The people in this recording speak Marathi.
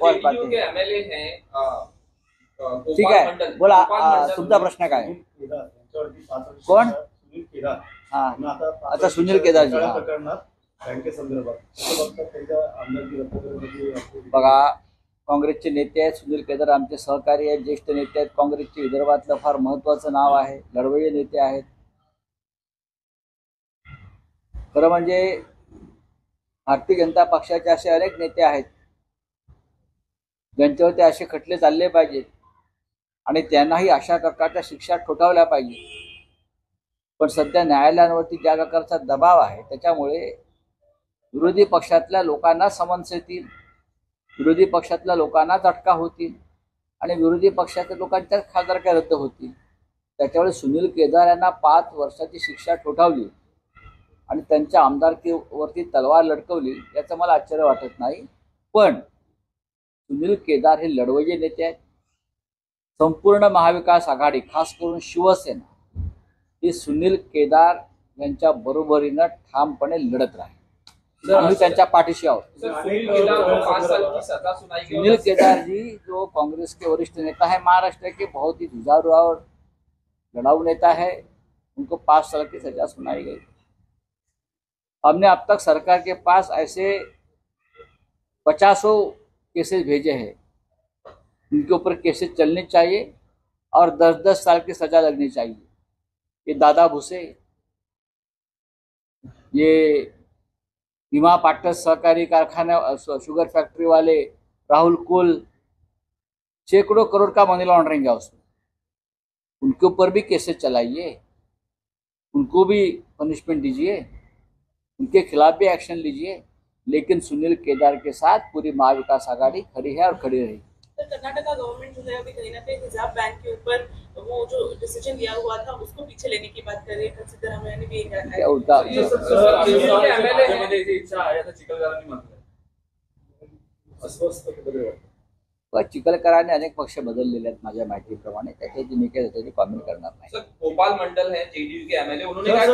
बहुत बातें के एमएलए हैं ठीक है, बोला तुमचा प्रश्न काय? कोण? हाँ अच्छा, सुनील केदार जी. बघा, काँग्रेसचे नेते आहेत सुनील केदार, आमचे सहकारी आहेत, ज्येष्ठ नेते आहेत काँग्रेसचे, विदर्भातलं फार महत्वाचं नाव आहे, लढवय्ये नेते आहेत. खरं म्हणजे भारतीय जनता पक्षाचे असे अनेक नेते आहेत ज्यांच्यावरती असे खटले चालले पाहिजेत आणि त्यांनाही अशा प्रकारच्या शिक्षा ठोठावल्या पाहिजे. पण सध्या न्यायालयांवरती ज्या प्रकारचा दबाव आहे त्याच्यामुळे विरोधी पक्षातल्या लोकांना समन्स येतील, विरोधी पक्षातल्या लोकांना झटका होतील आणि विरोधी पक्षातल्या लोकांच्या खासदारक्या रद्द होतील. त्याच्यामुळे सुनील केदार यांना 5 वर्षाची शिक्षा ठोठावली आणि त्यांच्या आमदारकीवरती तलवार लटकवली याचं मला आश्चर्य वाटत नाही. पण सुनील केदार हे लढवय्ये नेते आहेत. संपूर्ण महाविकास आघाडी, खास करून शिवसेना, ही सुनील केदार यांच्या बरोबरीनं ठामपणे लढत राहील. आम्ही त्यांच्या पाठीशी आहोत. सुनील केदार जी जो कांग्रेस के वरिष्ठ नेता है, महाराष्ट्र के बहुत ही जुझारू और लड़ाऊ नेता है, उनको 5 साल की सजा सुनाई गई. हमने अब तक सरकार के पास ऐसे 50 केसेस भेजे हैं, उनके ऊपर केसेस चलने चाहिए और 10-10 साल की सजा लगनी चाहिए. ये दादा भुसे, ये भीमा पाटकर सहकारी कारखाना शुगर फैक्ट्री वाले राहुल कुल, सैकड़ों करोड़ का मनी लॉन्ड्रिंग है उसमें, उनके ऊपर भी केसेस चलाइए, उनको भी पनिशमेंट दीजिए, उनके खिलाफ भी एक्शन लीजिए. लेकिन सुनील केदार के साथ पूरी महाविकास आघाड़ी खड़ी है और खड़ी रही. कर्नाटका गवर्नमेंट जो है अभी कहीं ना कहीं हिजाब बैन के ऊपर वो जो डिसीजन लिया हुआ था उसको पीछे लेने की बात कर रही है. सिद्धरामैया ने भी एक क्या होता चिखलकरांनी अनेक पक्ष बदललेले आहेत माझ्या माहितीप्रमाणे, त्याच्याची मी काही त्याची कॉमेंट करणार नाही. गोपाल मंडल है जेडीयू के एमएलए, उन्होंने कहा